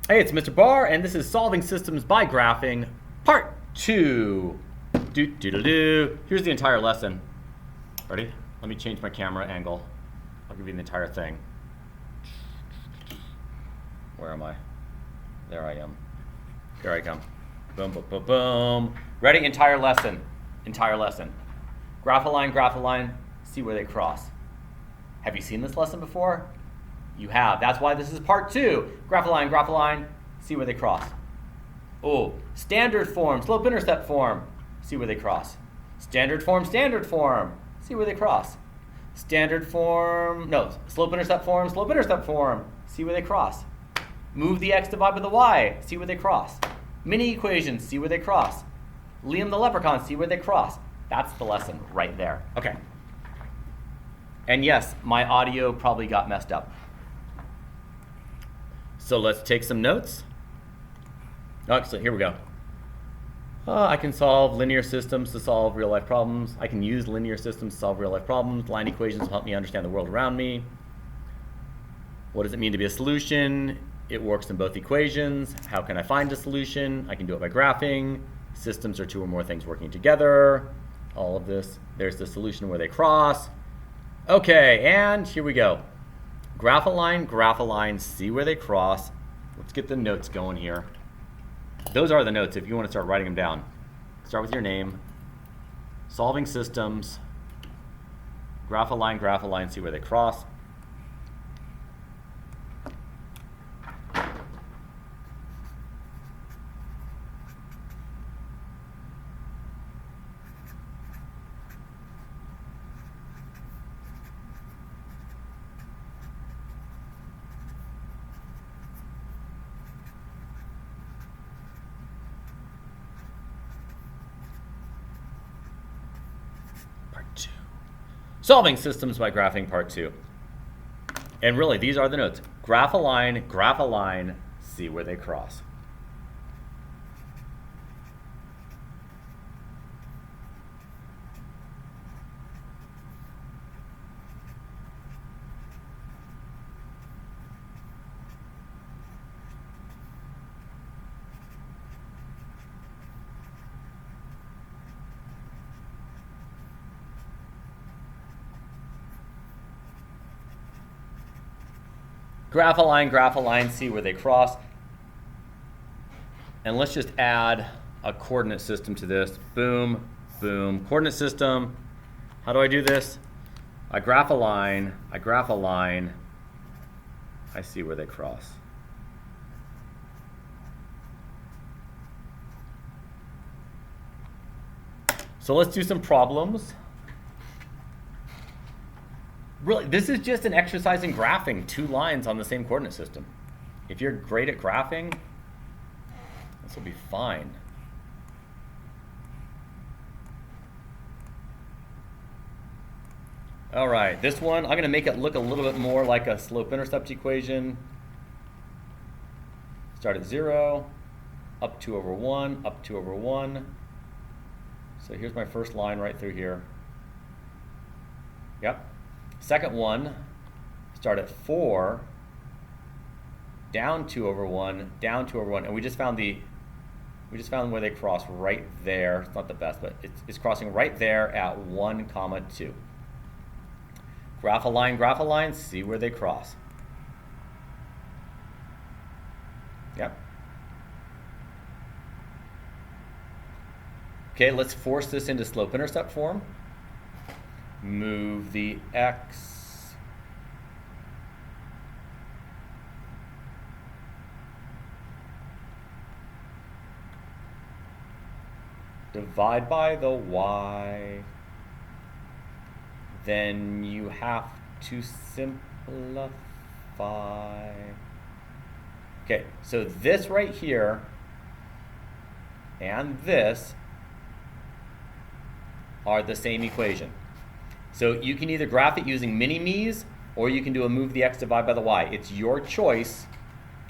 Hey, it's Mr. Barr, and this is Solving Systems by Graphing, Part 2. Here's the entire lesson. Ready? Let me change my camera angle. I'll give you the entire thing. Where am I? There I am. Here I come. Boom, boom, boom, boom. Ready? Entire lesson. Entire lesson. Graph a line, see where they cross. Have you seen this lesson before? You have. That's why this is part 2. Graph a line, see where they cross. Oh, standard form, slope-intercept form, see where they cross. Standard form, see where they cross. Standard form, no, slope-intercept form, see where they cross. Move the x divided by the y, see where they cross. Mini equations, see where they cross. Liam the leprechaun, see where they cross. That's the lesson right there. Okay. And yes, my audio probably got messed up. So let's take some notes. Oh, so here we go. I can solve linear systems to solve real-life problems. I can use linear systems to solve real-life problems. Line equations will help me understand the world around me. What does it mean to be a solution? It works in both equations. How can I find a solution? I can do it by graphing. Systems are two or more things working together. All of this. There's the solution where they cross. Okay, and here we go. Graph a line, see where they cross. Let's get the notes going here. Those are the notes if you want to start writing them down. Start with your name. Solving systems. Graph a line, see where they cross. Solving systems by graphing, part 2. And really, these are the notes. Graph a line, see where they cross. Graph a line, see where they cross. And let's just add a coordinate system to this. Boom, boom. Coordinate system. How do I do this? I graph a line, I see where they cross. So let's do some problems. Really, this is just an exercise in graphing 2 lines on the same coordinate system. If you're great at graphing, this will be fine. All right, this one, I'm going to make it look a little bit more like a slope-intercept equation. Start at 0, up 2 over 1, up 2 over 1. So here's my first line right through here. Yep. Second one, start at 4, down 2 over 1, down 2 over 1, and we just found where they cross right there. It's not the best, but it's crossing right there at 1, 2. Graph a line, see where they cross. Yep. Okay, let's force this into slope-intercept form. Move the x. Divide by the y. Then you have to simplify. Okay, so this right here and this are the same equation. So you can either graph it using mini-me's or you can do a move the x, divide by the y. It's your choice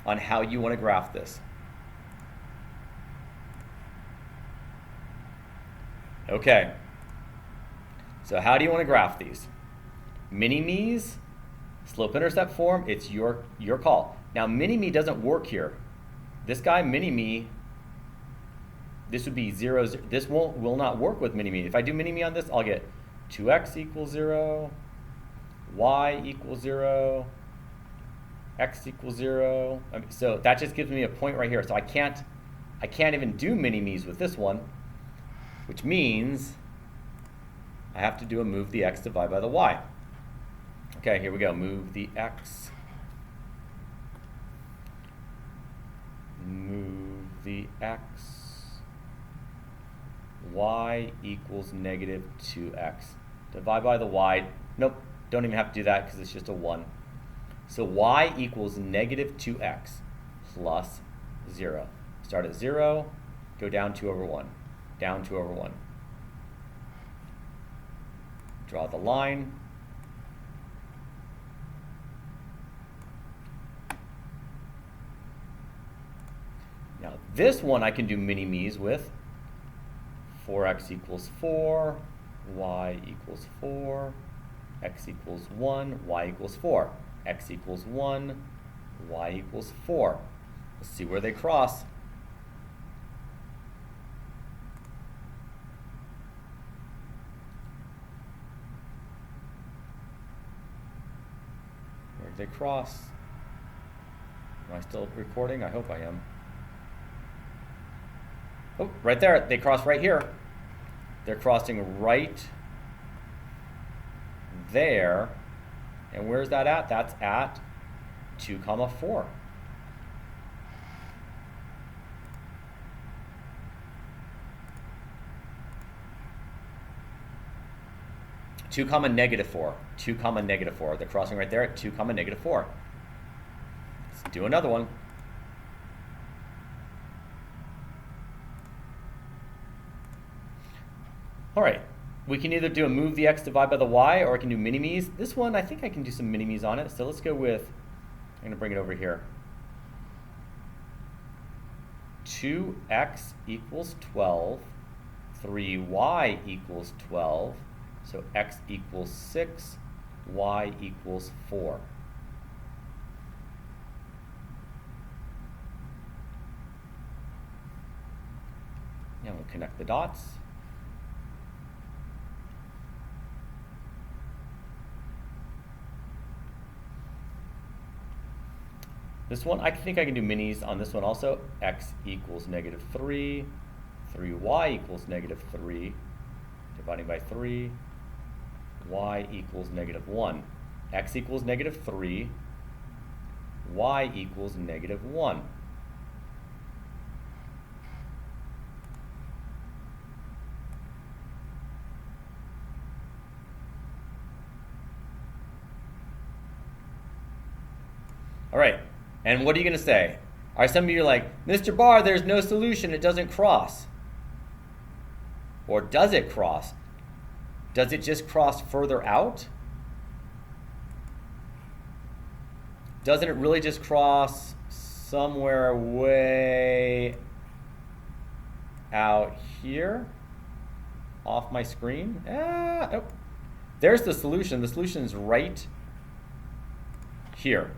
on how you want to graph this. Okay. So how do you want to graph these? Mini-me's, slope-intercept form, it's your call. Now mini-me doesn't work here. This guy, mini-me, this would be 0, 0. This will not work with mini-me. If I do mini-me on this, I'll get 2x equals 0, y equals 0, x equals 0. So that just gives me a point right here. So I can't even do mini-me's with this one, which means I have to do a move the x divided by the y. Okay, here we go. Move the x. Move the x. Y equals negative 2x. Divide by the y. Nope, don't even have to do that because it's just a 1. So y equals negative 2x plus 0. Start at 0, go down 2 over 1. Down 2 over 1. Draw the line. Now this one I can do mini-me's with. 4x equals 4, y equals 4, x equals 1, y equals 4. X equals 1, y equals 4. Let's see where they cross. Where do they cross? Am I still recording? I hope I am. Oh, right there. They cross right here. They're crossing right there. And where's that at? That's at 2, 4. Two comma negative 4. 2 comma negative 4. They're crossing right there at 2 comma negative 4. Let's do another one. All right, we can either do a move the x divide by the y, or I can do mini-me's. This one, I think I can do some mini-me's on it. So let's go with, I'm going to bring it over here. 2x equals 12, 3y equals 12, so x equals 6, y equals 4. Now we'll connect the dots. This one, I think I can do minis on this one also. X equals negative 3, 3y equals negative 3, dividing by 3, y equals negative 1. X equals negative 3, y equals negative 1. All right. And what are you going to say? Are some of you like, Mr. Barr, there's no solution, it doesn't cross? Or does it cross? Does it just cross further out? Doesn't it really just cross somewhere way out here off my screen? Oh. There's the solution. The solution is right here.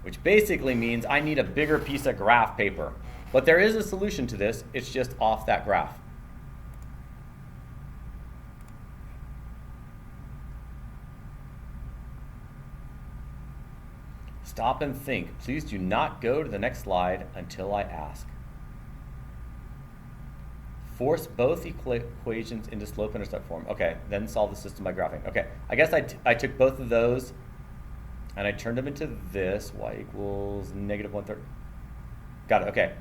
Which basically means I need a bigger piece of graph paper. But there is a solution to this. It's just off that graph. Stop and think. Please do not go to the next slide until I ask. Force both equations into slope-intercept form. Okay, then solve the system by graphing. Okay, I guess I took both of those and I turned them into this. Y equals negative 1/3. Got it, okay.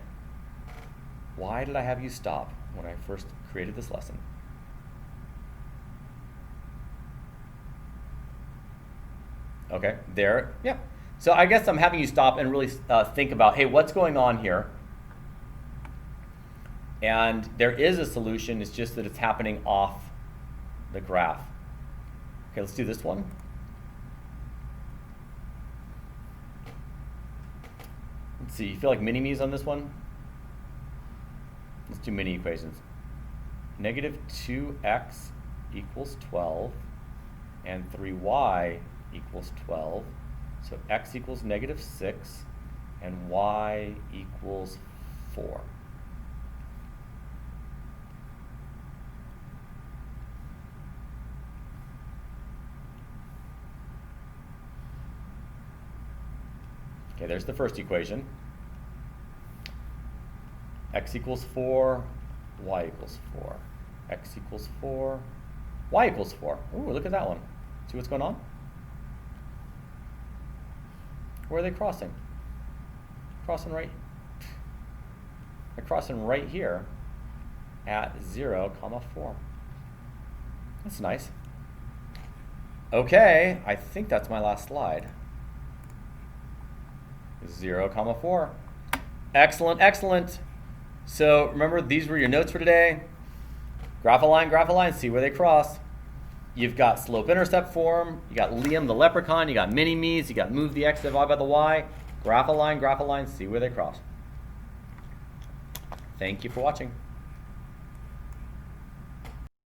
Why did I have you stop when I first created this lesson? Okay, there, yeah. So I guess I'm having you stop and really think about, hey, what's going on here? And there is a solution, it's just that it's happening off the graph. Okay, let's do this one. Let's see, you feel like mini-me's on this one? Let's do mini equations. Negative 2x equals 12, and 3y equals 12. So x equals -6 and y equals 4. Okay, there's the first equation. X equals 4, y equals 4. X equals 4, y equals 4. Ooh, look at that one. See what's going on? Where are they crossing? Crossing right. They're crossing right here at 0, 4. That's nice. Okay, I think that's my last slide. 0, 4. Excellent, excellent. So remember, these were your notes for today. Graph a line, see where they cross. You've got slope-intercept form, you got Liam the leprechaun, you got mini-me's, you got move the x divided by the y. Graph a line, see where they cross. Thank you for watching.